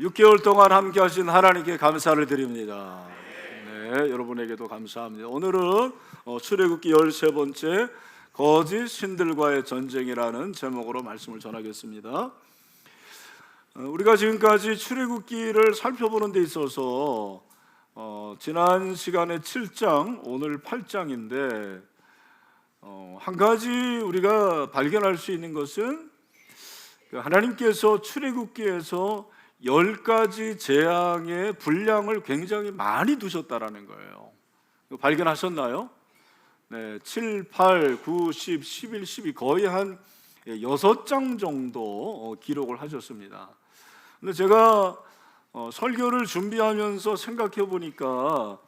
6개월 동안 함께 하신 하나님께 감사를 드립니다. 네, 여러분에게도 감사합니다. 오늘은 출애굽기 13번째 거짓 신들과의 전쟁이라는 제목으로 말씀을 전하겠습니다. 우리가 지금까지 출애굽기를 살펴보는 데 있어서 지난 시간에 7장, 오늘 8장인데 한 가지 우리가 발견할 수 있는 것은 하나님께서 출애굽기에서 10가지 재앙의 분량을 굉장히 많이 두셨다라는 거예요. 발견하셨나요? 네, 7, 8, 9, 10, 11, 12 거의 한 6장 정도 기록을 하셨습니다. 근데 제가 설교를 준비하면서 생각해 보니까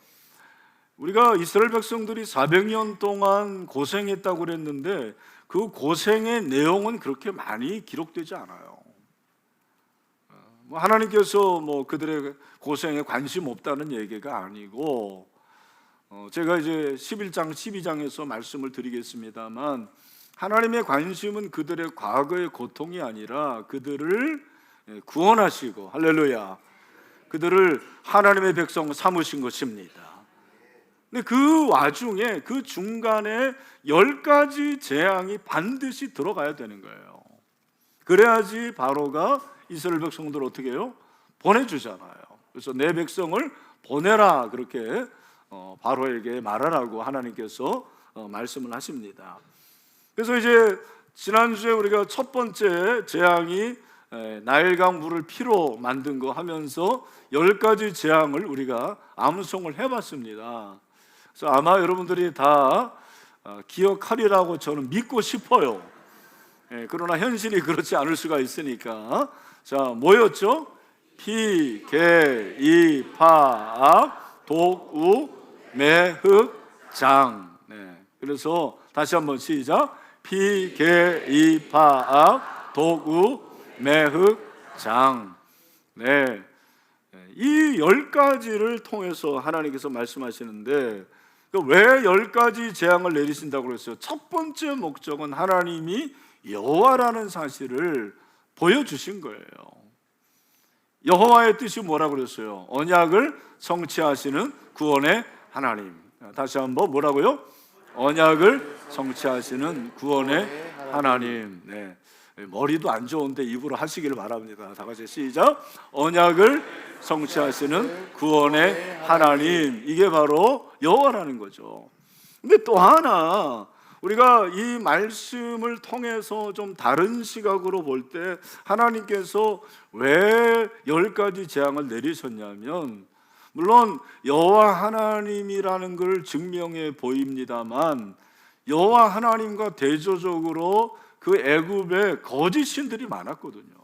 우리가 이스라엘 백성들이 400년 동안 고생했다고 그랬는데 그 고생의 내용은 그렇게 많이 기록되지 않아요. 하나님께서 그들의 고생에 관심 없다는 얘기가 아니고, 제가 이제 11장, 12장에서 말씀을 드리겠습니다만, 하나님의 관심은 그들의 과거의 고통이 아니라 그들을 구원하시고, 할렐루야, 그들을 하나님의 백성 삼으신 것입니다. 근데 그 와중에 그 중간에 10가지 재앙이 반드시 들어가야 되는 거예요. 그래야지 바로가 이스라엘 백성들을 어떻게 해요? 보내주잖아요. 그래서 내 백성을 보내라, 그렇게 바로에게 말하라고 하나님께서 말씀을 하십니다. 그래서 이제 지난주에 우리가 첫 번째 재앙이 나일강 물을 피로 만든 거 하면서 10가지 재앙을 우리가 암송을 해봤습니다. 그래서 아마 여러분들이 다 기억하리라고 저는 믿고 싶어요. 그러나 현실이 그렇지 않을 수가 있으니까. 자, 뭐였죠? 피, 개, 이, 파, 악, 독, 우, 매, 흑, 장. 네. 그래서 다시 한번 시작. 피, 개, 이, 파, 악, 독, 우, 매, 흑, 장. 네. 이 10가지를 통해서 하나님께서 말씀하시는데, 왜 10가지 재앙을 내리신다고 그랬어요? 첫 번째 목적은 하나님이 여호와라는 사실을 보여주신 거예요. 여호와의 뜻이 뭐라고 그랬어요? 언약을 성취하시는 구원의 하나님. 다시 한번 뭐라고요? 언약을 성취하시는 구원의 하나님. 네. 머리도 안 좋은데 입으로 하시기를 바랍니다. 다 같이 시작. 언약을 성취하시는 구원의 하나님. 이게 바로 여호와라는 거죠. 근데 또 하나, 우리가 이 말씀을 통해서 좀 다른 시각으로 볼 때 하나님께서 왜 10가지 재앙을 내리셨냐면, 물론 여호와 하나님이라는 걸 증명해 보입니다만 여호와 하나님과 대조적으로 그 애굽에 거짓 신들이 많았거든요.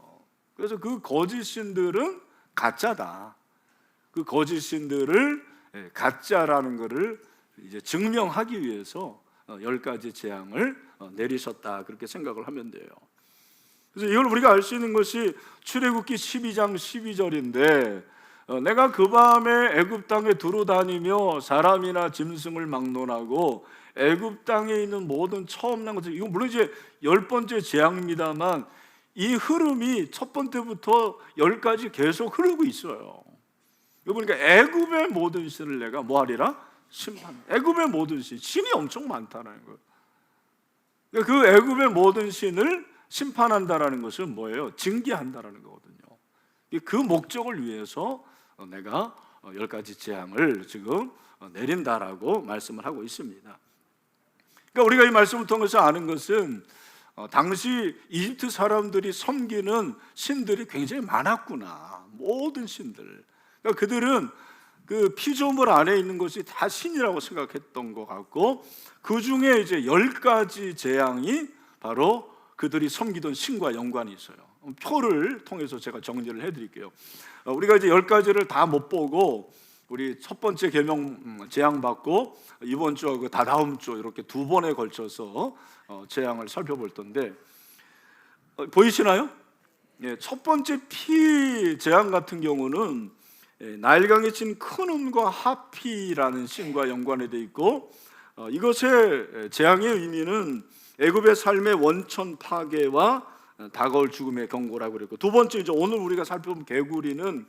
그래서 그 거짓 신들은 가짜다. 그 거짓 신들을 가짜라는 것을 이제 증명하기 위해서 10가지 재앙을 내리셨다, 그렇게 생각을 하면 돼요. 그래서 이걸 우리가 알 수 있는 것이 출애굽기 12장 12절인데 내가 그 밤에 애굽 땅에 두루 다니며 사람이나 짐승을 막론하고 애굽 땅에 있는 모든 처음 난 것들, 이건 물론 이제 10번째 재앙입니다만 이 흐름이 첫 번째부터 10까지 계속 흐르고 있어요. 그러니까 애굽의 모든 신을 내가 뭐하리라? 심판. 애굽의 모든 신이 엄청 많다는 거예요. 그 애굽의 모든 신을 심판한다라는 것은 뭐예요? 징계한다라는 거거든요. 그 목적을 위해서 내가 10가지 재앙을 지금 내린다라고 말씀을 하고 있습니다. 그러니까 우리가 이 말씀을 통해서 아는 것은 당시 이집트 사람들이 섬기는 신들이 굉장히 많았구나. 모든 신들. 그러니까 그들은 그 피조물 안에 있는 것이 다 신이라고 생각했던 것 같고, 그 중에 이제 10가지 재앙이 바로 그들이 섬기던 신과 연관이 있어요. 표를 통해서 제가 정리를 해드릴게요. 우리가 이제 10가지를 다 못 보고 우리 첫 번째 계명 재앙 받고 이번 주하고 다다음 주 이렇게 두 번에 걸쳐서 재앙을 살펴볼 텐데, 보이시나요? 첫 번째 피 재앙 같은 경우는 나일강에 친 크눔과 하피라는 신과 연관이 되어 있고, 이것의 재앙의 의미는 애굽의 삶의 원천 파괴와 다가올 죽음의 경고라고 그랬고, 두 번째 이제 오늘 우리가 살펴본 개구리는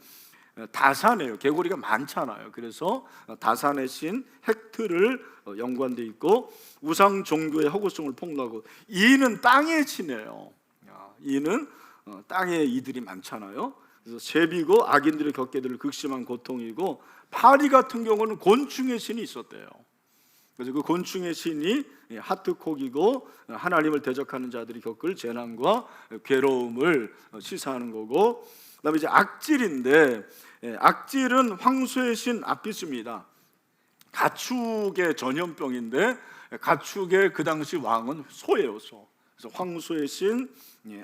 다산이에요. 개구리가 많잖아요. 그래서 다산의 신 헥트를 연관돼 있고, 우상 종교의 허구성을 폭로하고, 이는 땅의 신이에요. 이는 땅에 이들이 많잖아요. 그래서 제비고 악인들이 겪게 될 극심한 고통이고, 파리 같은 경우는 곤충의 신이 있었대요. 그래서 그 곤충의 신이 하트콕이고, 하나님을 대적하는 자들이 겪을 재난과 괴로움을 시사하는 거고, 그다음에 이제 악질인데, 악질은 황소의 신 아피스입니다. 가축의 전염병인데, 가축의 그 당시 왕은 소예요, 소. 그래서 황소의 신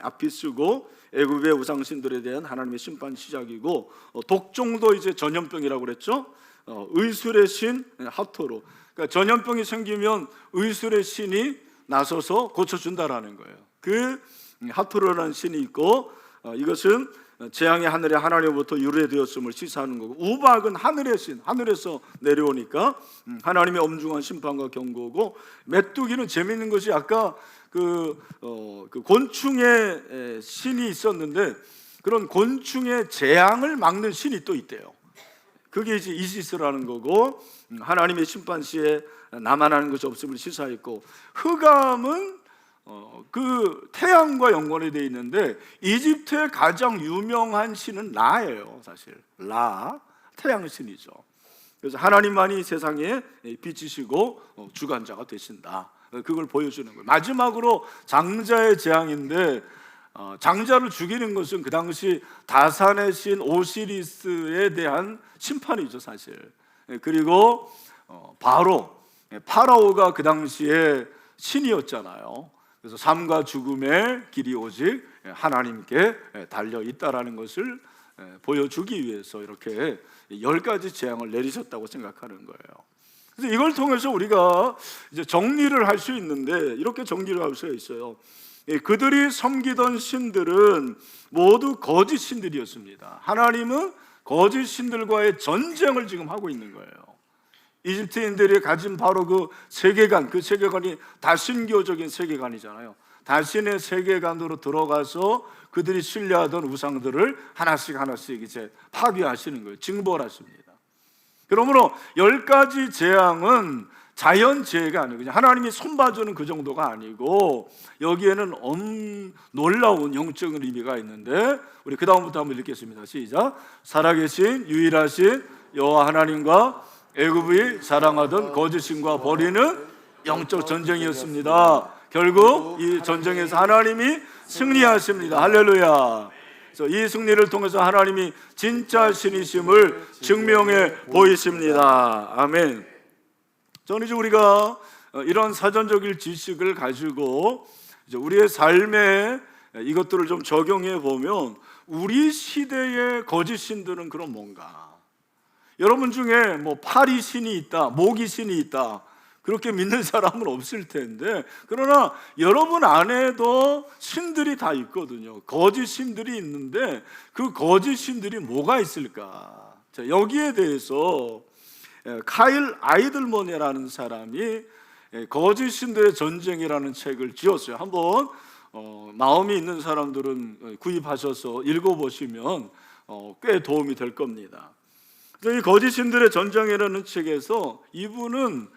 아피스고, 애굽의 우상신들에 대한 하나님의 심판 시작이고, 독종도 이제 전염병이라고 그랬죠. 의술의 신 하토로. 그러니까 전염병이 생기면 의술의 신이 나서서 고쳐준다라는 거예요. 그 하토로라는 신이 있고, 이것은 재앙이 하늘의 하나님으로부터 유래되었음을 시사하는 거고, 우박은 하늘의 신, 하늘에서 내려오니까 하나님의 엄중한 심판과 경고고, 메뚜기는 재미있는 것이 아까 그 곤충의 신이 있었는데, 그런 곤충의 재앙을 막는 신이 또 있대요. 그게 이제 이시스라는 거고, 하나님의 심판 시에 남아나는 것이 없음을 시사했고, 흑암은 그 태양과 연관이 되어 있는데, 이집트의 가장 유명한 신은 라예요. 사실 라, 태양신이죠. 그래서 하나님만이 세상에 빛이시고 주관자가 되신다, 그걸 보여주는 거예요. 마지막으로 장자의 재앙인데, 장자를 죽이는 것은 그 당시 다산의 신 오시리스에 대한 심판이죠, 사실. 그리고 파라오가 그 당시에 신이었잖아요. 그래서 삶과 죽음의 길이 오직 하나님께 달려 있다라는 것을 보여주기 위해서 이렇게 10가지 재앙을 내리셨다고 생각하는 거예요. 그래서 이걸 통해서 우리가 이제 정리를 할 수 있는데, 이렇게 정리를 할 수가 있어요. 그들이 섬기던 신들은 모두 거짓 신들이었습니다. 하나님은 거짓 신들과의 전쟁을 지금 하고 있는 거예요. 이집트인들이 가진 바로 그 세계관, 그 세계관이 다신교적인 세계관이잖아요. 다신의 세계관으로 들어가서 그들이 신뢰하던 우상들을 하나씩 이제 파괴하시는 거예요. 징벌하십니다. 그러므로 10가지 재앙은 자연재해가 아니고, 그냥 하나님이 손봐주는 그 정도가 아니고, 여기에는 놀라운 영적인 의미가 있는데, 우리 그 다음부터 한번 읽겠습니다. 시작. 살아계신 유일하신 여호와 하나님과 애굽이 자랑하던 거짓신과 벌이는 영적 전쟁이었습니다. 결국 이 전쟁에서 하나님이 승리하십니다. 할렐루야. 그래서 이 승리를 통해서 하나님이 진짜 신이심을 증명해 보이십니다. 아멘. 저는 이제 우리가 이런 사전적인 지식을 가지고 이제 우리의 삶에 이것들을 좀 적용해 보면, 우리 시대의 거짓 신들은 그럼 뭔가? 여러분 중에 뭐 파리 신이 있다, 모기 신이 있다, 그렇게 믿는 사람은 없을 텐데, 그러나 여러분 안에도 신들이 다 있거든요. 거짓 신들이 있는데, 그 거짓 신들이 뭐가 있을까? 자, 여기에 대해서 카일 아이들먼이라는 사람이 거짓 신들의 전쟁이라는 책을 지었어요. 한번 마음이 있는 사람들은 구입하셔서 읽어보시면 꽤 도움이 될 겁니다. 이 거짓 신들의 전쟁이라는 책에서 이분은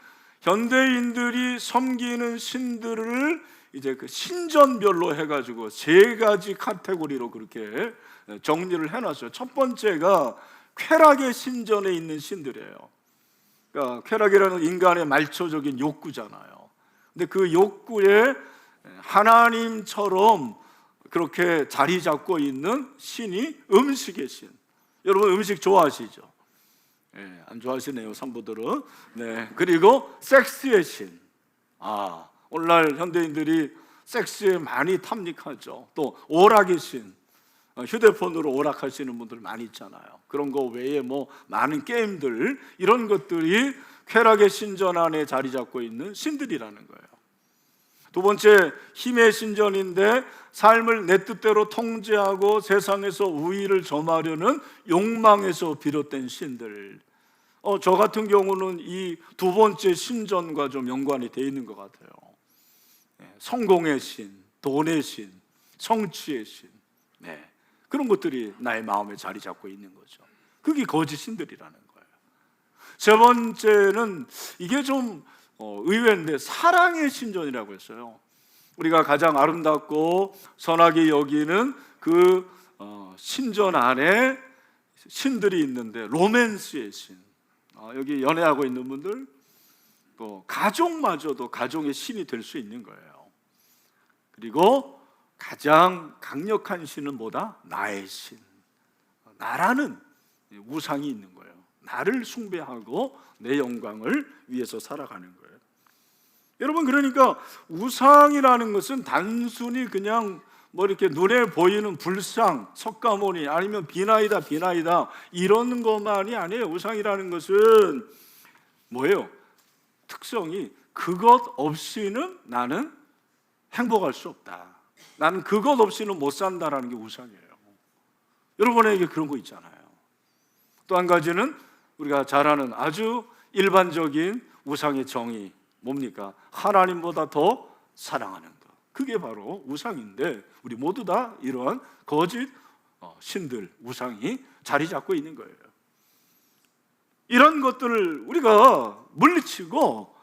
현대인들이 섬기는 신들을 이제 그 신전별로 해가지고 3가지 카테고리로 그렇게 정리를 해놨어요. 첫 번째가 쾌락의 신전에 있는 신들이에요. 그러니까 쾌락이라는 인간의 말초적인 욕구잖아요. 근데 그 욕구에 하나님처럼 그렇게 자리 잡고 있는 신이 음식의 신. 여러분 음식 좋아하시죠? 네, 안 좋아하시네요, 산부들은. 네, 그리고 섹스의 신. 오늘날 현대인들이 섹스에 많이 탐닉하죠. 또 오락의 신. 휴대폰으로 오락하시는 분들 많이 있잖아요. 그런 거 외에 뭐 많은 게임들, 이런 것들이 쾌락의 신전 안에 자리 잡고 있는 신들이라는 거예요. 두 번째, 힘의 신전인데 삶을 내 뜻대로 통제하고 세상에서 우위를 점하려는 욕망에서 비롯된 신들. 저 같은 경우는 이 두 번째 신전과 좀 연관이 되어 있는 것 같아요. 성공의 신, 돈의 신. 성취의 신, 네, 그런 것들이 나의 마음에 자리 잡고 있는 거죠. 그게 거짓 신들이라는 거예요. 세 번째는 이게 좀 의외인데 사랑의 신전이라고 했어요. 우리가 가장 아름답고 선하게 여기는 그 신전 안에 신들이 있는데 로맨스의 신, 여기 연애하고 있는 분들, 또 가족마저도 가족의 신이 될 수 있는 거예요. 그리고 가장 강력한 신은 뭐다? 나의 신, 나라는 우상이 있는 거예요. 나를 숭배하고 내 영광을 위해서 살아가는 거예요. 여러분, 그러니까 우상이라는 것은 단순히 그냥 뭐 이렇게 눈에 보이는 불상, 석가모니, 아니면 비나이다 이런 것만이 아니에요. 우상이라는 것은 뭐예요? 특성이 그것 없이는 나는 행복할 수 없다, 나는 그것 없이는 못 산다라는 게 우상이에요. 여러분에게 그런 거 있잖아요. 또 한 가지는 우리가 잘 아는 아주 일반적인 우상의 정의, 뭡니까? 하나님보다 더 사랑하는 것. 그게 바로 우상인데 우리 모두 다 이러한 거짓 신들, 우상이 자리 잡고 있는 거예요. 이런 것들을 우리가 물리치고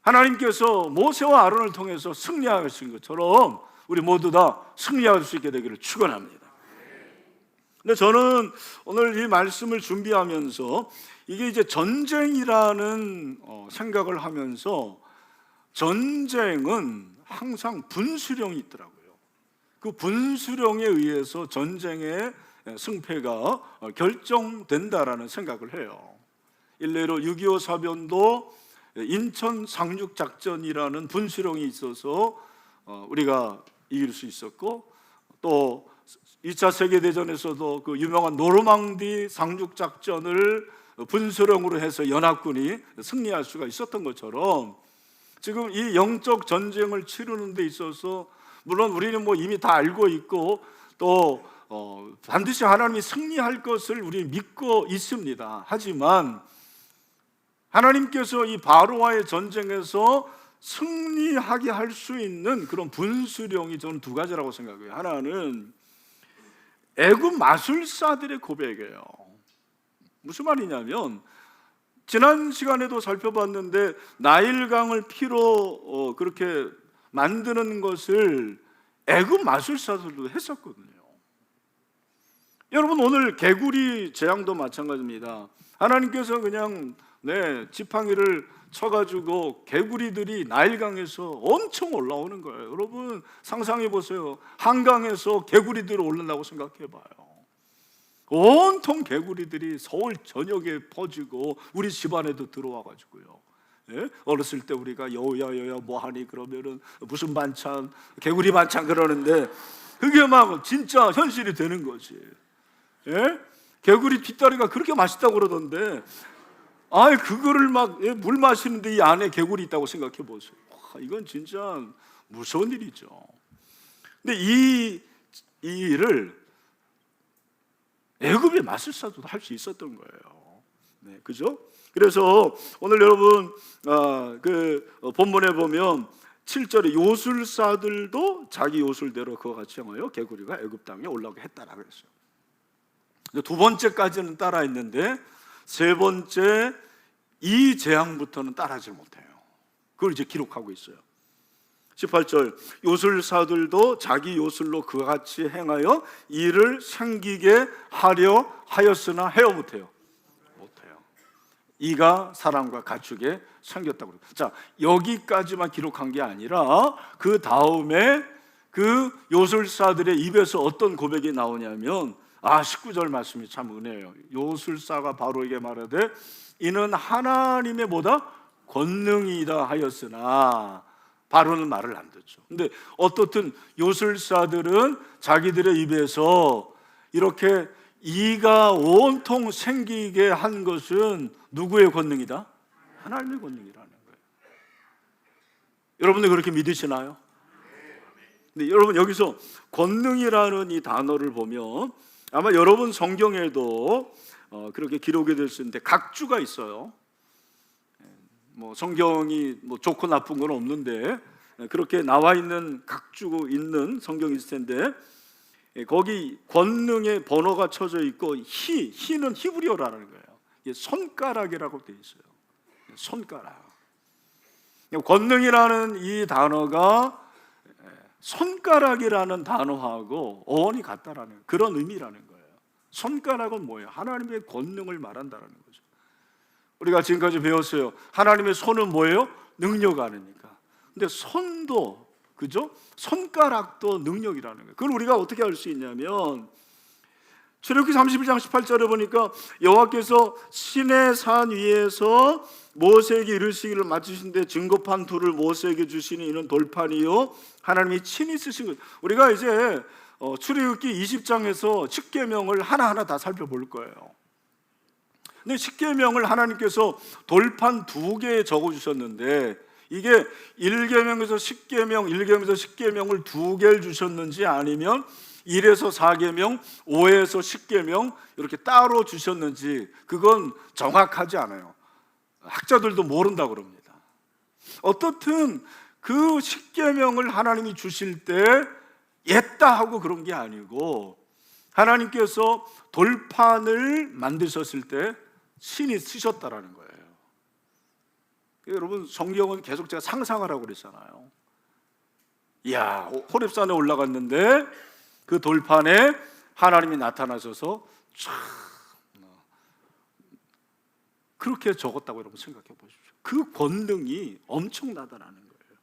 하나님께서 모세와 아론을 통해서 승리하신 것처럼 우리 모두 다 승리할 수 있게 되기를 축원합니다. 근데 저는 오늘 이 말씀을 준비하면서 이게 이제 전쟁이라는 생각을 하면서, 전쟁은 항상 분수령이 있더라고요. 그 분수령에 의해서 전쟁의 승패가 결정된다라는 생각을 해요. 일례로 6.25 사변도 인천 상륙작전이라는 분수령이 있어서 우리가 이길 수 있었고, 또 2차 세계대전에서도 그 유명한 노르망디 상륙작전을 분수령으로 해서 연합군이 승리할 수가 있었던 것처럼, 지금 이 영적 전쟁을 치르는 데 있어서 물론 우리는 뭐 이미 다 알고 있고 또 반드시 하나님이 승리할 것을 우리 믿고 있습니다. 하지만 하나님께서 이 바로와의 전쟁에서 승리하게 할 수 있는 그런 분수령이 저는 두 가지라고 생각해요. 하나는 애굽 마술사들의 고백이에요. 무슨 말이냐면, 지난 시간에도 살펴봤는데 나일강을 피로 그렇게 만드는 것을 애굽 마술사들도 했었거든요. 여러분, 오늘 개구리 재앙도 마찬가지입니다. 하나님께서 그냥 지팡이를 쳐가지고 개구리들이 나일강에서 엄청 올라오는 거예요. 여러분 상상해 보세요. 한강에서 개구리들이 올라온다고 생각해 봐요. 온통 개구리들이 서울 전역에 퍼지고 우리 집안에도 들어와 가지고요. 어렸을 때 우리가 여우야 뭐하니 그러면은 무슨 반찬, 개구리 반찬 그러는데 그게 막 진짜 현실이 되는 거지. 개구리 뒷다리가 그렇게 맛있다고 그러던데, 그거를 막 물 마시는데 이 안에 개구리 있다고 생각해 보세요. 이건 진짜 무서운 일이죠. 근데 이 일을 애굽의 마술사도 할 수 있었던 거예요. 그죠? 그래서 오늘 여러분 그 본문에 보면 7절에 요술사들도 자기 요술대로 그와 같이 행하여 개구리가 애굽 땅에 올라오게 했다라고 했어요. 두 번째까지는 따라했는데 세 번째 이 재앙부터는 따라하지 못해요. 그걸 이제 기록하고 있어요. 18절, 요술사들도 자기 요술로 그와 같이 행하여 이를 생기게 하려 하였으나 해요, 못해요? 못해요. 이가 사람과 가축에 생겼다고 그래요. 자, 여기까지만 기록한 게 아니라 그 다음에 그 요술사들의 입에서 어떤 고백이 나오냐면 19절 말씀이 참 은혜예요. 요술사가 바로에게 말하되 이는 하나님의 뭐다? 권능이다 하였으나, 바로는 말을 안 듣죠. 근데 어떻든 요술사들은 자기들의 입에서 이렇게 이가 온통 생기게 한 것은 누구의 권능이다? 하나님의 권능이라는 거예요. 여러분들 그렇게 믿으시나요? 근데 여러분 여기서 권능이라는 이 단어를 보면 아마 여러분 성경에도 그렇게 기록이 될 수 있는데 각주가 있어요. 뭐 성경이 뭐 좋고 나쁜 건 없는데 그렇게 나와 있는 각주고 있는 성경이 있을 텐데, 거기 권능의 번호가 쳐져 있고 희는 히브리어라는 거예요. 이게 손가락이라고 되어 있어요. 손가락. 권능이라는 이 단어가 손가락이라는 단어하고 어원이 같다라는 그런 의미라는 거예요. 손가락은 뭐예요? 하나님의 권능을 말한다는 거죠. 우리가 지금까지 배웠어요. 하나님의 손은 뭐예요? 능력 아닙니까? 근데 손도, 그죠? 손가락도 능력이라는 거예요. 그걸 우리가 어떻게 알 수 있냐면, 출애굽기 31장 18절에 보니까 여호와께서 시내 산 위에서 모세에게 이르시기를 맡으신데 증거판 둘을 모세에게 주시니 이는 돌판이요 하나님이 친히 쓰신 것. 우리가 이제 출애굽기 20장에서 십계명을 하나하나 다 살펴볼 거예요. 근데 십계명을 하나님께서 돌판 2개에 적어주셨는데, 이게 1계명에서 10계명, 1계명에서 10계명을 2개를 주셨는지, 아니면 1에서 4계명, 5에서 10계명 이렇게 따로 주셨는지, 그건 정확하지 않아요. 학자들도 모른다고 그럽니다. 어떻든 그 10계명을 하나님이 주실 때 옛다 하고 그런 게 아니고, 하나님께서 돌판을 만드셨을 때 신이 쓰셨다라는 거예요. 여러분, 성경은 계속 제가 상상하라고 그랬잖아요. 이야, 호렙산에 올라갔는데 그 돌판에 하나님이 나타나셔서 쫙 그렇게 적었다고 여러분 생각해 보십시오. 그 권능이 엄청나다라는 거예요.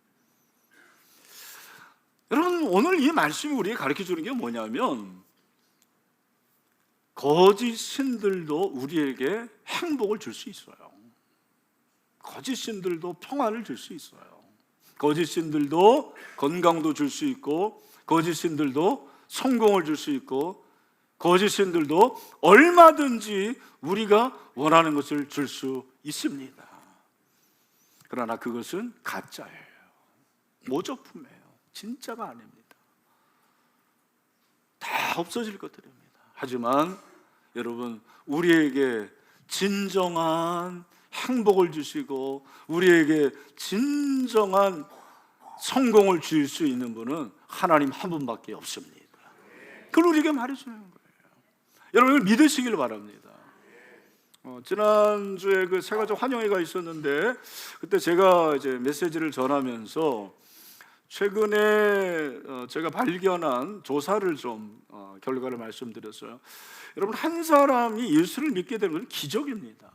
여러분, 오늘 이 말씀이 우리에게 가르쳐 주는 게 뭐냐면, 거짓 신들도 우리에게 행복을 줄 수 있어요. 거짓 신들도 평안을 줄 수 있어요. 거짓 신들도 건강도 줄 수 있고, 거짓 신들도 성공을 줄 수 있고, 거짓 신들도 얼마든지 우리가 원하는 것을 줄 수 있습니다. 그러나 그것은 가짜예요. 모조품이에요. 진짜가 아닙니다. 다 없어질 것들입니다. 하지만 여러분, 우리에게 진정한 행복을 주시고 우리에게 진정한 성공을 줄 수 있는 분은 하나님 한 분밖에 없습니다. 그걸 우리에게 말해주는 거예요. 여러분, 믿으시길 바랍니다. 지난주에 그 세가족 환영회가 있었는데, 그때 제가 이제 메시지를 전하면서 최근에 제가 발견한 조사를 좀 결과를 말씀드렸어요. 여러분, 한 사람이 예수를 믿게 되는 건 기적입니다.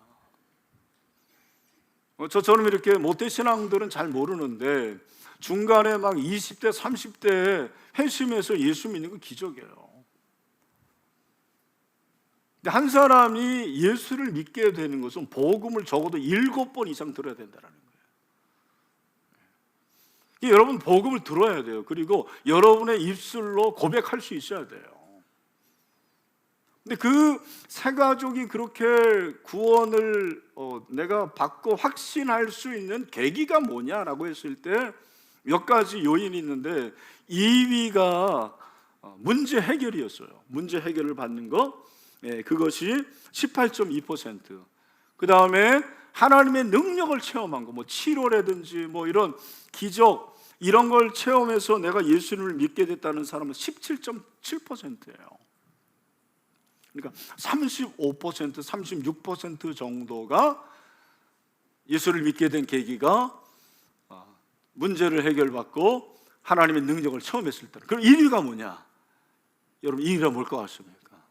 저처럼 이렇게 모태신앙들은 잘 모르는데, 중간에 막 20대, 30대에 회심해서 예수 믿는 건 기적이에요. 근데 한 사람이 예수를 믿게 되는 것은 복음을 적어도 7번 이상 들어야 된다는 거예요. 여러분, 복음을 들어야 돼요. 그리고 여러분의 입술로 고백할 수 있어야 돼요. 근데 그 세 가족이 그렇게 구원을 내가 받고 확신할 수 있는 계기가 뭐냐라고 했을 때 몇 가지 요인이 있는데, 2위가 문제 해결이었어요. 문제 해결을 받는 거, 그것이 18.2%. 그 다음에 하나님의 능력을 체험한 거, 뭐 치료라든지 뭐 이런 기적, 이런 걸 체험해서 내가 예수님을 믿게 됐다는 사람은 17.7%예요. 그러니까 35%, 36% 정도가 예수를 믿게 된 계기가 문제를 해결받고 하나님의 능력을 체험했을 때. 그럼 1위가 뭐냐? 여러분, 1위가 뭘 것 같습니까?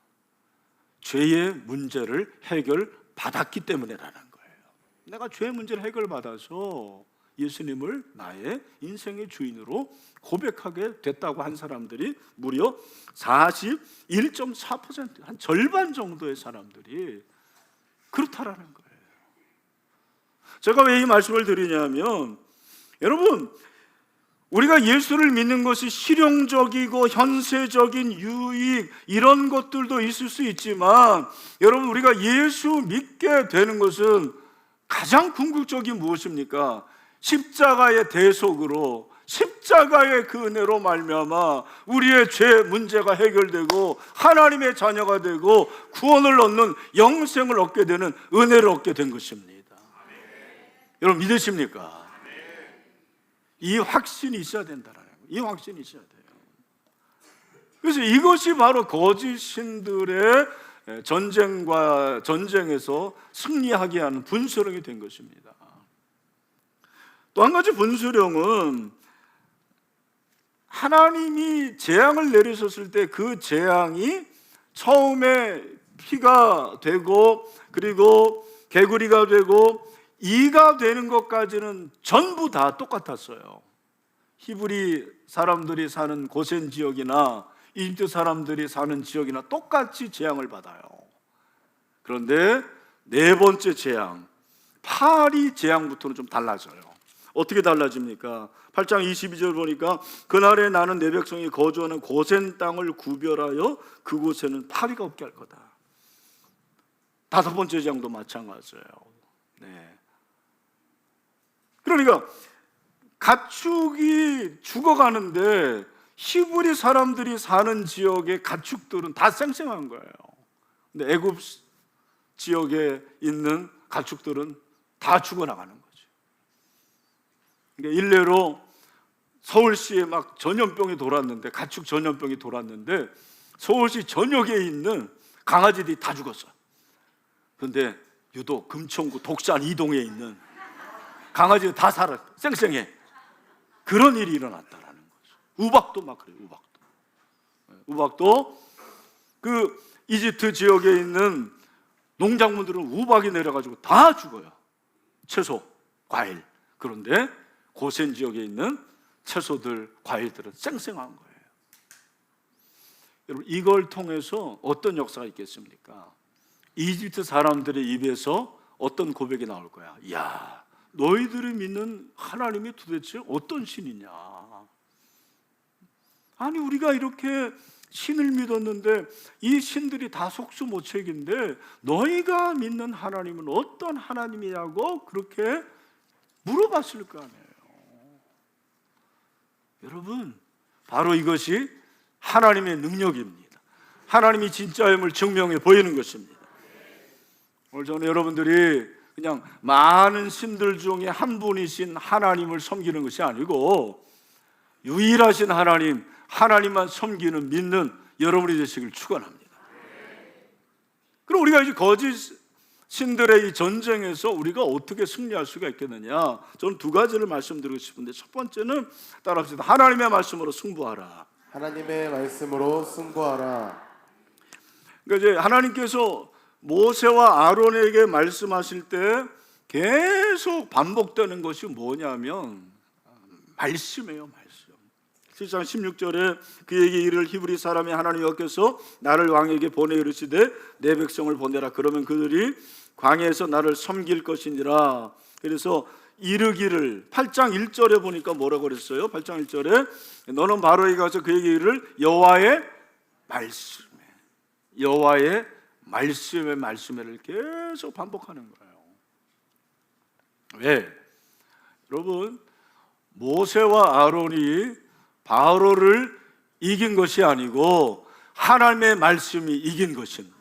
죄의 문제를 해결받았기 때문이라는 거예요. 내가 죄의 문제를 해결받아서 예수님을 나의 인생의 주인으로 고백하게 됐다고 한 사람들이 무려 41.4%, 한 절반 정도의 사람들이 그렇다라는 거예요. 제가 왜 이 말씀을 드리냐면, 여러분, 우리가 예수를 믿는 것이 실용적이고 현세적인 유익, 이런 것들도 있을 수 있지만, 여러분, 우리가 예수 믿게 되는 것은 가장 궁극적인 무엇입니까? 십자가의 대속으로, 십자가의 그 은혜로 말미암아 우리의 죄 문제가 해결되고 하나님의 자녀가 되고 구원을 얻는 영생을 얻게 되는 은혜를 얻게 된 것입니다. 여러분, 믿으십니까? 이 확신이 있어야 된다는 거예요. 이 확신이 있어야 돼요. 그래서 이것이 바로 거짓 신들의 전쟁에서 승리하게 하는 분수령이 된 것입니다. 또 한 가지 분수령은 하나님이 재앙을 내리셨을 때 그 재앙이 처음에 피가 되고 그리고 개구리가 되고 이가 되는 것까지는 전부 다 똑같았어요. 히브리 사람들이 사는 고센 지역이나 이집트 사람들이 사는 지역이나 똑같이 재앙을 받아요. 그런데 네 번째 재앙, 파리 재앙부터는 좀 달라져요. 어떻게 달라집니까? 8장 22절 보니까 그날에 나는 내 백성이 거주하는 고센 땅을 구별하여 그곳에는 파리가 없게 할 거다. 다섯 번째 재앙도 마찬가지예요. 네. 그러니까 가축이 죽어가는데 히브리 사람들이 사는 지역의 가축들은 다 쌩쌩한 거예요. 근데 애굽 지역에 있는 가축들은 다 죽어나가는 거죠. 그러니까 일례로 서울시에 막 전염병이 돌았는데, 가축 전염병이 돌았는데 서울시 전역에 있는 강아지들이 다 죽었어요. 그런데 유독 금천구 독산 이동에 있는 강아지들 다 살아, 쌩쌩해. 그런 일이 일어났다라는 거죠. 우박도 막 그래요. 우박도 그 이집트 지역에 있는 농작물들은 우박이 내려가지고 다 죽어요. 채소, 과일. 그런데 고센 지역에 있는 채소들, 과일들은 쌩쌩한 거예요. 여러분, 이걸 통해서 어떤 역사가 있겠습니까? 이집트 사람들의 입에서 어떤 고백이 나올 거야. 이야, 너희들이 믿는 하나님이 도대체 어떤 신이냐? 아니, 우리가 이렇게 신을 믿었는데 이 신들이 다 속수무책인데 너희가 믿는 하나님은 어떤 하나님이냐고 그렇게 물어봤을 거 아니에요. 여러분, 바로 이것이 하나님의 능력입니다. 하나님이 진짜임을 증명해 보이는 것입니다. 오늘 저는 여러분들이 그냥 많은 신들 중에 한 분이신 하나님을 섬기는 것이 아니고 유일하신 하나님, 하나님만 섬기는 믿는 여러분이 되시길 축원합니다. 그럼 우리가 이제 거짓 신들의 이 전쟁에서 우리가 어떻게 승리할 수가 있겠느냐? 저는 두 가지를 말씀드리고 싶은데, 첫 번째는 따라합시다. 하나님의 말씀으로 승부하라. 하나님의 말씀으로 승부하라. 그러니까 이제 하나님께서 모세와 아론에게 말씀하실 때 계속 반복되는 것이 뭐냐면 말씀이에요. 말씀. 7장 16절에 그에게 이를 히브리 사람이 하나님 여호와께서 나를 왕에게 보내 이르시되 내 백성을 보내라. 그러면 그들이 광야에서 나를 섬길 것이니라. 그래서 이르기를 8장 1절에 보니까 뭐라고 그랬어요? 8장 1절에 너는 바로에게 가서 그에게 이르를 여호와의 말씀을 계속 반복하는 거예요. 왜? 여러분, 모세와 아론이 바로를 이긴 것이 아니고 하나님의 말씀이 이긴 것입니다.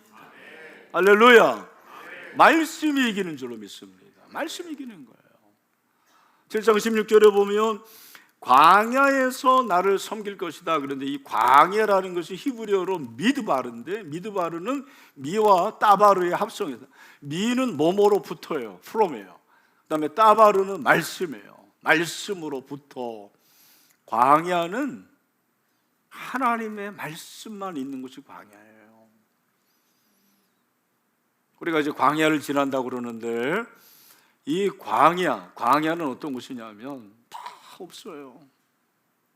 할렐루야. 말씀이 이기는 줄로 믿습니다. 말씀이 이기는 거예요. 7장 16절에 보면 광야에서 나를 섬길 것이다. 그런데 이 광야라는 것이 히브리어로 미드바르인데, 미드바르는 미와 따바르의 합성이다. 미는 뭐뭐로 붙어요. from이에요. 그다음에 따바르는 말씀이에요. 말씀으로부터. 광야는 하나님의 말씀만 있는 것이 광야예요. 우리가 이제 광야를 지난다고 그러는데 이 광야는 어떤 곳이냐면 다 없어요.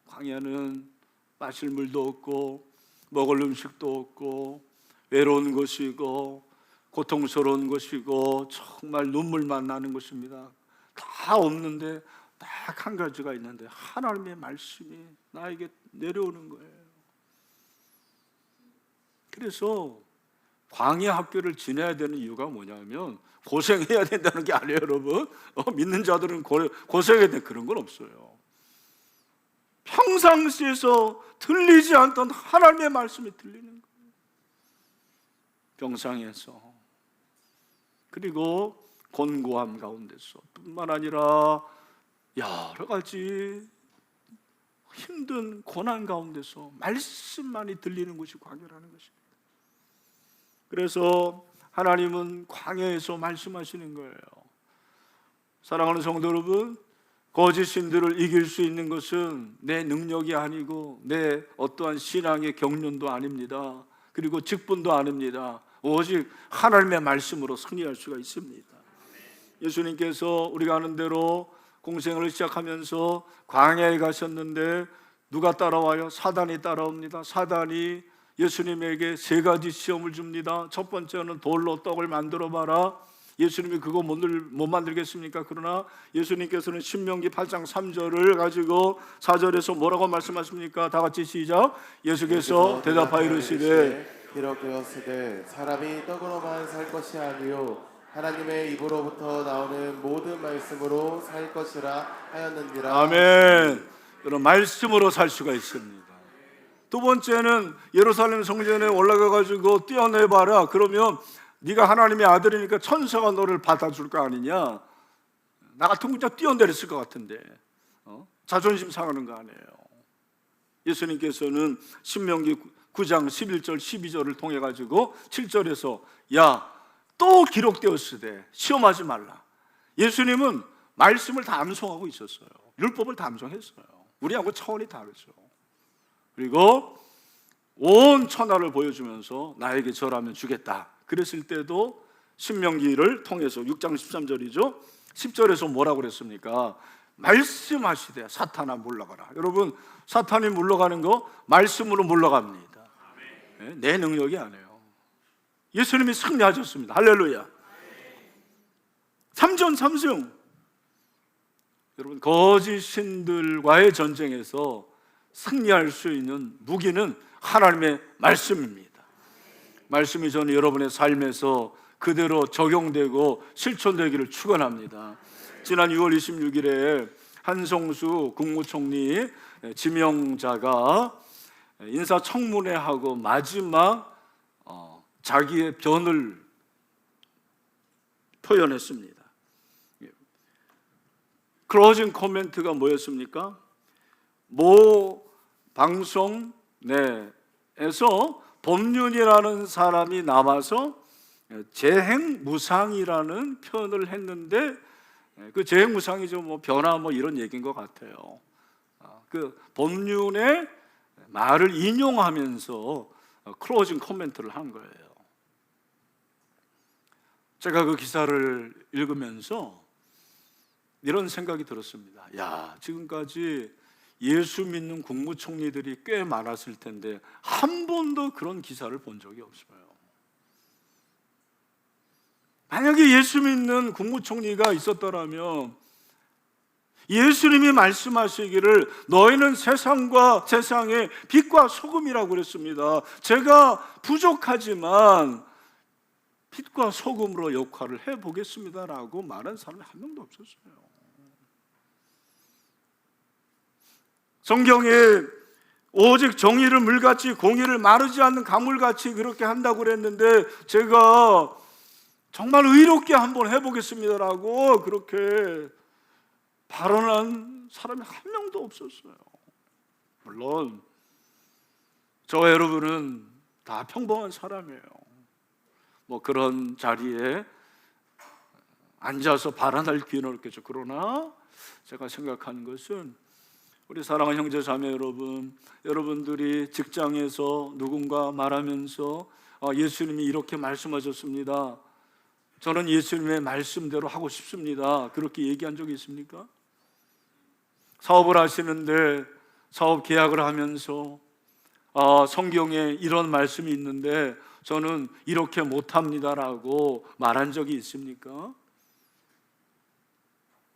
광야는 마실 물도 없고 먹을 음식도 없고 외로운 곳이고 고통스러운 곳이고 정말 눈물만 나는 곳입니다. 다 없는데 딱 한 가지가 있는데 하나님의 말씀이 나에게 내려오는 거예요. 그래서 광야 학교를 지내야 되는 이유가 뭐냐면 고생해야 된다는 게 아니에요, 여러분. 믿는 자들은 고생해야 되는 그런 건 없어요. 평상시에서 들리지 않던 하나님의 말씀이 들리는 거예요. 병상에서. 그리고 곤고함 가운데서 뿐만 아니라 여러 가지 힘든 고난 가운데서 말씀만이 들리는 것이 광야라는 것입니다. 그래서 하나님은 광야에서 말씀하시는 거예요. 사랑하는 성도 여러분, 거짓 신들을 이길 수 있는 것은 내 능력이 아니고 내 어떠한 신앙의 경륜도 아닙니다. 그리고 직분도 아닙니다. 오직 하나님의 말씀으로 승리할 수가 있습니다. 예수님께서 우리가 아는 대로 공생을 시작하면서 광야에 가셨는데 누가 따라와요? 사단이 따라옵니다. 사단이 예수님에게 세 가지 시험을 줍니다. 첫 번째는 돌로 떡을 만들어 봐라. 예수님이 그거 못 만들겠습니까? 그러나 예수님께서는 신명기 8장 3절을 가지고 4절에서 뭐라고 말씀하십니까? 다 같이 시작. 예수께서 대답하여 이르시되 기록되었으되 사람이 떡으로만 살 것이 아니요 하나님의 입으로부터 나오는 모든 말씀으로 살 것이라 하였느니라. 아멘. 그런 말씀으로 살 수가 있습니다. 두 번째는 예루살렘 성전에 올라가 가지고 뛰어내봐라. 그러면 네가 하나님의 아들이니까 천사가 너를 받아줄 거 아니냐. 나 같으면 그냥 뛰어내렸을 것 같은데 자존심 상하는 거 아니에요. 예수님께서는 신명기 9장 11절 12절을 통해 가지고 7절에서 야, 또 기록되었으되 시험하지 말라. 예수님은 말씀을 다 암송하고 있었어요. 율법을 다 암송했어요. 우리하고 차원이 다르죠. 그리고 온 천하를 보여주면서 나에게 절하면 주겠다. 그랬을 때도 신명기를 통해서 6장 13절이죠 10절에서 뭐라고 그랬습니까? 말씀하시되 사탄아 물러가라. 여러분, 사탄이 물러가는 거 말씀으로 물러갑니다. 내 능력이 아니에요. 예수님이 승리하셨습니다. 할렐루야. 3전 3승. 여러분, 거짓 신들과의 전쟁에서 승리할 수 있는 무기는 하나님의 말씀입니다. 말씀이 저는 여러분의 삶에서 그대로 적용되고 실천되기를 축원합니다. 지난 6월 26일에 한성수 국무총리 지명자가 인사청문회하고 마지막 자기의 변을 표현했습니다. 클로징 코멘트가 뭐였습니까? 모 방송 내에서 법륜이라는 사람이 나와서 재행무상이라는 표현을 했는데 그 재행무상이죠. 뭐 변화 뭐 이런 얘기인 것 같아요. 그 법륜의 말을 인용하면서 클로징 코멘트를 한 거예요. 제가 그 기사를 읽으면서 이런 생각이 들었습니다. 야, 지금까지 예수 믿는 국무총리들이 꽤 많았을 텐데 한 번도 그런 기사를 본 적이 없어요. 만약에 예수 믿는 국무총리가 있었더라면 예수님이 말씀하시기를 너희는 세상과 세상의 빛과 소금이라고 그랬습니다. 제가 부족하지만 빛과 소금으로 역할을 해보겠습니다라고 말한 사람이 한 명도 없었어요. 성경에 오직 정의를 물같이 공의를 마르지 않는 가물같이 그렇게 한다고 그랬는데 제가 정말 의롭게 한번 해보겠습니다라고 그렇게 발언한 사람이 한 명도 없었어요. 물론 저와 여러분은 다 평범한 사람이에요. 뭐 그런 자리에 앉아서 발언할 기회는 없겠죠. 그러나 제가 생각하는 것은 우리 사랑하는 형제 자매 여러분, 여러분들이 직장에서 누군가 말하면서 예수님이 이렇게 말씀하셨습니다. 저는 예수님의 말씀대로 하고 싶습니다. 그렇게 얘기한 적이 있습니까? 사업을 하시는데 사업 계약을 하면서 성경에 이런 말씀이 있는데 저는 이렇게 못합니다라고 말한 적이 있습니까?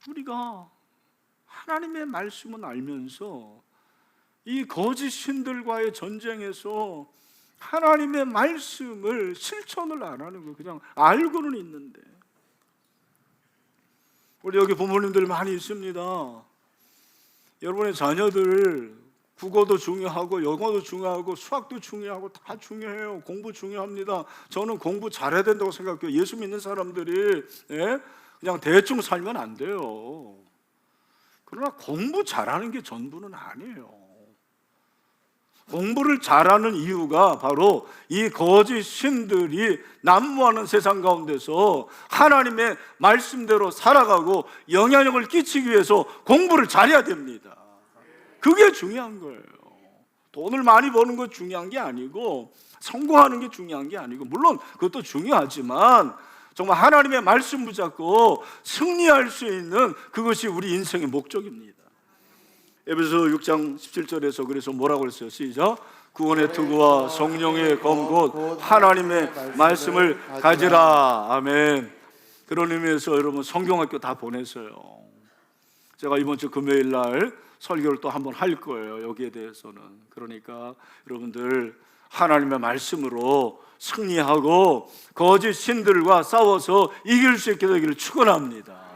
우리가 하나님의 말씀은 알면서 이 거짓 신들과의 전쟁에서 하나님의 말씀을 실천을 안 하는 거예요. 그냥 알고는 있는데. 우리 여기 부모님들 많이 있습니다. 여러분의 자녀들 국어도 중요하고 영어도 중요하고 수학도 중요하고 다 중요해요. 공부 중요합니다. 저는 공부 잘해야 된다고 생각해요. 예수 믿는 사람들이 그냥 대충 살면 안 돼요. 그러나 공부 잘하는 게 전부는 아니에요. 공부를 잘하는 이유가 바로 이 거짓 신들이 난무하는 세상 가운데서 하나님의 말씀대로 살아가고 영향력을 끼치기 위해서 공부를 잘해야 됩니다. 그게 중요한 거예요. 돈을 많이 버는 거 중요한 게 아니고, 성공하는 게 중요한 게 아니고, 물론 그것도 중요하지만 정말 하나님의 말씀 붙잡고 승리할 수 있는 그것이 우리 인생의 목적입니다. 에베소 6장 17절에서 그래서 뭐라고 했어요? 시작. 구원의 투구와 성령의 검 곧 하나님의 말씀을 가지라. 아멘. 그런 의미에서 여러분 성경학교 다 보냈어요. 제가 이번 주 금요일 날 설교를 또 한번 할 거예요. 여기에 대해서는. 그러니까 여러분들 하나님의 말씀으로 승리하고 거짓 신들과 싸워서 이길 수 있게 되기를 축원합니다.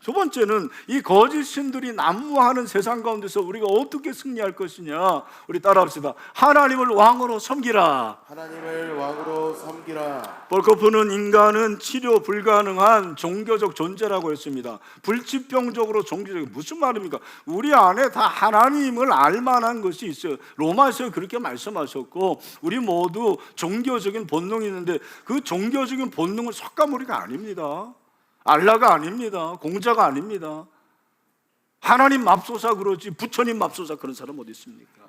두 번째는 이 거짓 신들이 난무하는 세상 가운데서 우리가 어떻게 승리할 것이냐. 우리 따라합시다. 하나님을 왕으로 섬기라. 하나님을 왕으로 섬기라. 볼커프는 인간은 치료 불가능한 종교적 존재라고 했습니다. 불치병적으로 종교적, 무슨 말입니까? 우리 안에 다 하나님을 알만한 것이 있어요. 로마서에 그렇게 말씀하셨고, 우리 모두 종교적인 본능이 있는데 그 종교적인 본능은 석가모니가 아닙니다. 알라가 아닙니다. 공자가 아닙니다. 하나님 맙소사 그러지 부처님 맙소사 그런 사람 어디 있습니까?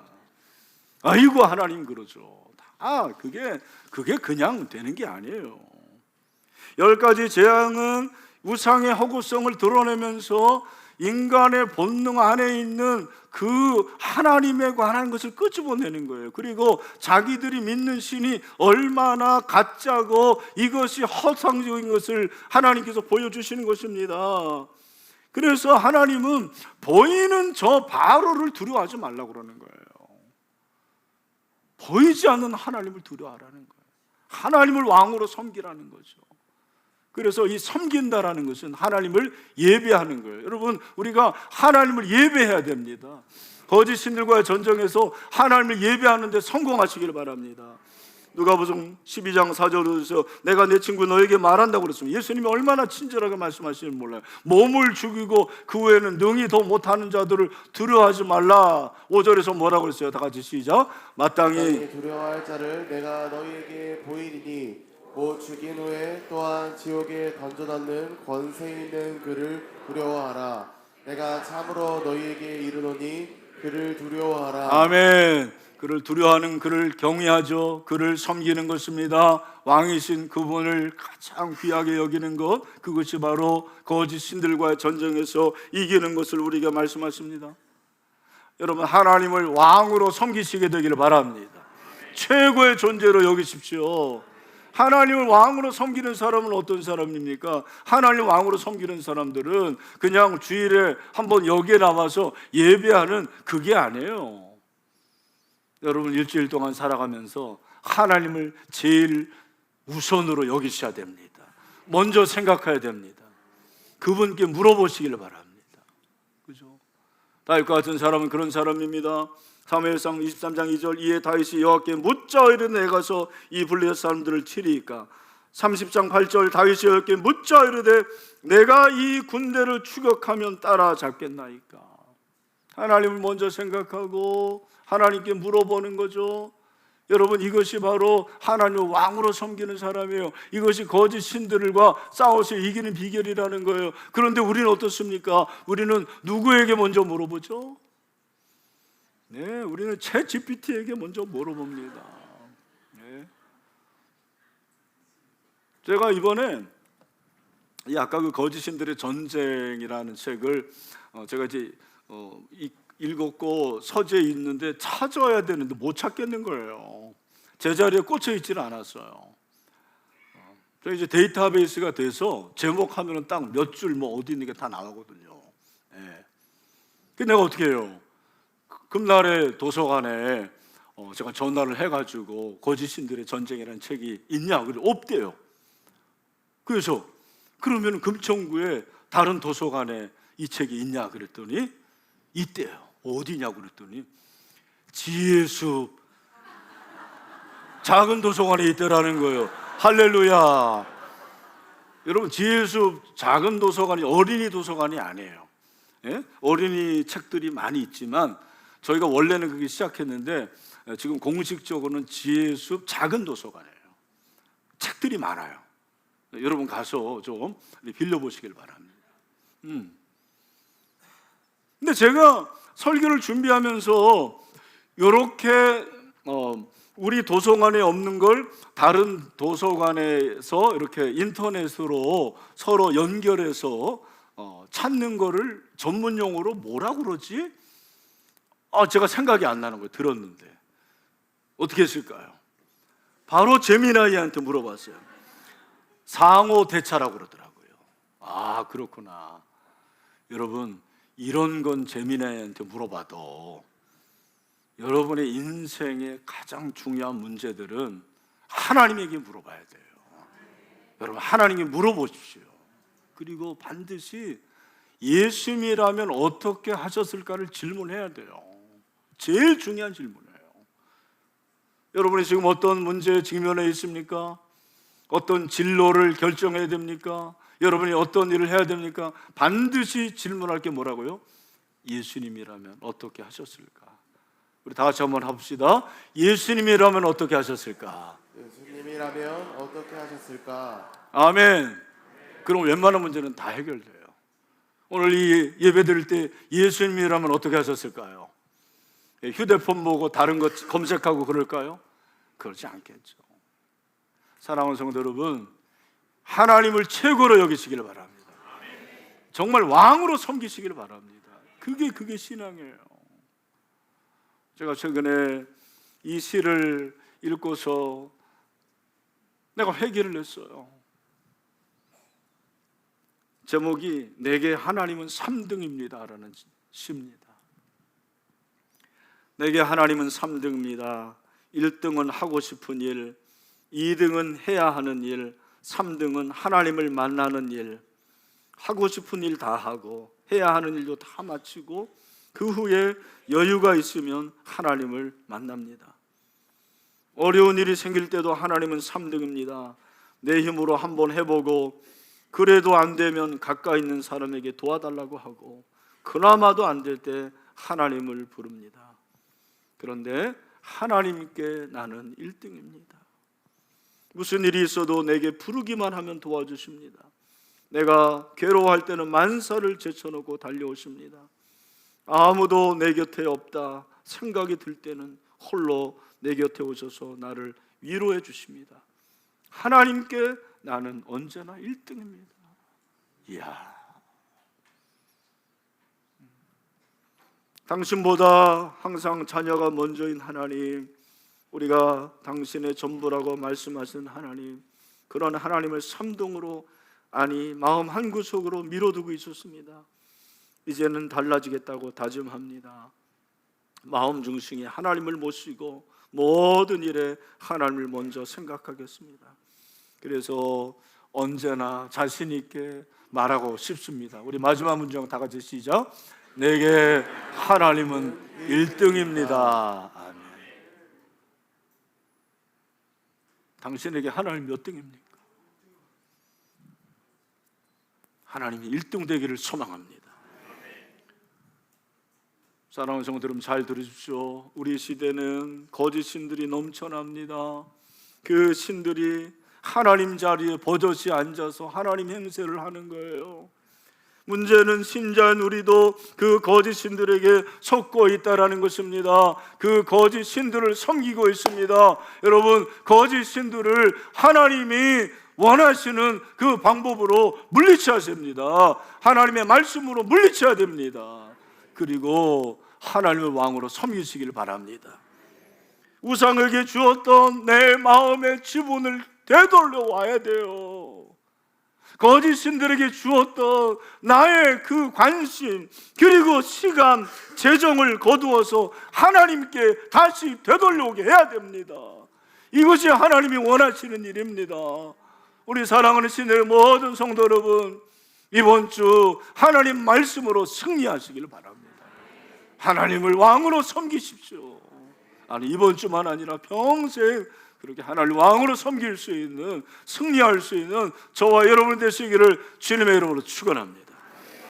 아이고 하나님 그러죠. 다 그게 그냥 되는 게 아니에요. 10가지 재앙은 우상의 허구성을 드러내면서 인간의 본능 안에 있는 그 하나님에 관한 것을 끄집어내는 거예요. 그리고 자기들이 믿는 신이 얼마나 가짜고 이것이 허상적인 것을 하나님께서 보여주시는 것입니다. 그래서 하나님은 보이는 저 바로를 두려워하지 말라고 그러는 거예요. 보이지 않는 하나님을 두려워하라는 거예요. 하나님을 왕으로 섬기라는 거죠. 그래서 이 섬긴다라는 것은 하나님을 예배하는 거예요. 여러분, 우리가 하나님을 예배해야 됩니다. 거짓 신들과의 전쟁에서 하나님을 예배하는 데 성공하시기를 바랍니다. 누가복음 12장 4절에서 내가 내 친구 너에게 말한다고 그랬습니다. 예수님이 얼마나 친절하게 말씀하시는지 몰라요. 몸을 죽이고 그 후에는 능히 더 못하는 자들을 두려워하지 말라. 5절에서 뭐라고 그랬어요? 다 같이 시작. 마땅히 두려워할 자를 내가 너희에게 보이리니 곧 죽인 후에 또한 지옥에 던져넣는 권세 있는 그를 두려워하라. 내가 참으로 너희에게 이르노니 그를 두려워하라. 아멘. 그를 두려워하는 그를 경외하죠. 그를 섬기는 것입니다. 왕이신 그분을 가장 귀하게 여기는 것, 그것이 바로 거짓 신들과의 전쟁에서 이기는 것을 우리에게 말씀하십니다. 여러분, 하나님을 왕으로 섬기시게 되기를 바랍니다. 최고의 존재로 여기십시오. 하나님을 왕으로 섬기는 사람은 어떤 사람입니까? 하나님 왕으로 섬기는 사람들은 그냥 주일에 한번 여기에 나와서 예배하는 그게 아니에요. 여러분, 일주일 동안 살아가면서 하나님을 제일 우선으로 여기셔야 됩니다. 먼저 생각해야 됩니다. 그분께 물어보시기를 바랍니다. 그죠? 다윗과 같은 사람은 그런 사람입니다. 사무엘상 23장 2절 이에 다윗이 여호와께 묻자 이르되 내가 가서 이 블레셋 사람들을 치리이까. 30장 8절 다윗이 여호와께 묻자 이르되 내가 이 군대를 추격하면 따라잡겠나이까. 하나님을 먼저 생각하고 하나님께 물어보는 거죠. 여러분, 이것이 바로 하나님을 왕으로 섬기는 사람이에요. 이것이 거짓 신들과 싸워서 이기는 비결이라는 거예요. 그런데 우리는 어떻습니까? 우리는 누구에게 먼저 물어보죠? 네, 우리는 챗 GPT에게 먼저 물어봅니다. 네. 제가 이번에 아까 그 거짓신들의 전쟁이라는 책을 제가 이제 읽었고 서재에 있는데 찾아야 되는데 못 찾겠는 거예요. 제자리에 꽂혀 있지는 않았어요. 저 이제 데이터베이스가 돼서 제목하면은 딱 몇 줄 뭐 어디 있는 게 다 나오거든요. 네. 근데 내가 어떻게 해요? 금날에 도서관에 제가 전화를 해가지고 거짓신들의 전쟁이라는 책이 있냐? 그래 없대요. 그래서 그러면 금천구에 다른 도서관에 이 책이 있냐? 그랬더니 있대요. 어디냐고 그랬더니 지혜숲 작은 도서관에 있더라는 거예요. 할렐루야. 여러분, 지혜숲 작은 도서관이 어린이 도서관이 아니에요. 예? 어린이 책들이 많이 있지만 저희가 원래는 그게 시작했는데 지금 공식적으로는 지혜숲 작은 도서관이에요. 책들이 많아요. 여러분 가서 좀 빌려보시길 바랍니다. 근데 제가 설교를 준비하면서 이렇게 우리 도서관에 없는 걸 다른 도서관에서 이렇게 인터넷으로 서로 연결해서 찾는 거를 전문 용어로 뭐라고 그러지? 제가 생각이 안 나는 거예요. 들었는데 어떻게 했을까요? 바로 제미나이한테 물어봤어요. 상호 대차라고 그러더라고요. 그렇구나. 여러분, 이런 건 제미나이한테 물어봐도 여러분의 인생의 가장 중요한 문제들은 하나님에게 물어봐야 돼요. 여러분, 하나님께 물어보십시오. 그리고 반드시 예수님이라면 어떻게 하셨을까를 질문해야 돼요. 제일 중요한 질문이에요. 여러분이 지금 어떤 문제에 직면해 있습니까? 어떤 진로를 결정해야 됩니까? 여러분이 어떤 일을 해야 됩니까? 반드시 질문할 게 뭐라고요? 예수님이라면 어떻게 하셨을까? 우리 다 같이 한번 해봅시다. 예수님이라면 어떻게 하셨을까? 예수님이라면 어떻게 하셨을까? 아멘. 그럼 웬만한 문제는 다 해결돼요. 오늘 이 예배 드릴 때 예수님이라면 어떻게 하셨을까요? 휴대폰 보고 다른 것 검색하고 그럴까요? 그렇지 않겠죠. 사랑하는 성도 여러분, 하나님을 최고로 여기시길 바랍니다. 정말 왕으로 섬기시길 바랍니다. 그게 신앙이에요. 제가 최근에 이 시를 읽고서 내가 회개를 했어요. 제목이 내게 하나님은 3등입니다 라는 시입니다. 내게 하나님은 3등입니다. 1등은 하고 싶은 일, 2등은 해야 하는 일, 3등은 하나님을 만나는 일. 하고 싶은 일 다 하고 해야 하는 일도 다 마치고 그 후에 여유가 있으면 하나님을 만납니다. 어려운 일이 생길 때도 하나님은 3등입니다. 내 힘으로 한번 해보고 그래도 안 되면 가까이 있는 사람에게 도와달라고 하고 그나마도 안 될 때 하나님을 부릅니다. 그런데 하나님께 나는 1등입니다. 무슨 일이 있어도 내게 부르기만 하면 도와주십니다. 내가 괴로워할 때는 만사를 제쳐놓고 달려오십니다. 아무도 내 곁에 없다 생각이 들 때는 홀로 내 곁에 오셔서 나를 위로해 주십니다. 하나님께 나는 언제나 1등입니다. 이야, 당신보다 항상 자녀가 먼저인 하나님, 우리가 당신의 전부라고 말씀하신 하나님, 그런 하나님을 3등으로 아니 마음 한구석으로 밀어두고 있었습니다. 이제는 달라지겠다고 다짐합니다. 마음 중심에 하나님을 모시고 모든 일에 하나님을 먼저 생각하겠습니다. 그래서 언제나 자신 있게 말하고 싶습니다. 우리 마지막 문장 다 같이 시작. 내게 하나님은 1등입니다. 아멘. 당신에게 하나님 몇 등입니까? 하나님이 1등 되기를 소망합니다. 사랑하는 성도 여러분, 잘 들으십시오. 우리 시대는 거짓 신들이 넘쳐납니다. 그 신들이 하나님 자리에 버젓이 앉아서 하나님 행세를 하는 거예요. 문제는 신자인 우리도 그 거짓 신들에게 속고 있다라는 것입니다. 그 거짓 신들을 섬기고 있습니다. 여러분, 거짓 신들을 하나님이 원하시는 그 방법으로 물리쳐야 됩니다. 하나님의 말씀으로 물리쳐야 됩니다. 그리고 하나님의 왕으로 섬기시길 바랍니다. 우상에게 주었던 내 마음의 지분을 되돌려 와야 돼요. 거짓 신들에게 주었던 나의 그 관심 그리고 시간, 재정을 거두어서 하나님께 다시 되돌려오게 해야 됩니다. 이것이 하나님이 원하시는 일입니다. 우리 사랑하는 신의 모든 성도 여러분, 이번 주 하나님 말씀으로 승리하시길 바랍니다. 하나님을 왕으로 섬기십시오. 아니, 이번 주만 아니라 평생 그렇게 하나님 왕으로 섬길 수 있는, 승리할 수 있는 저와 여러분 되시기를 주님의 이름으로 축원합니다.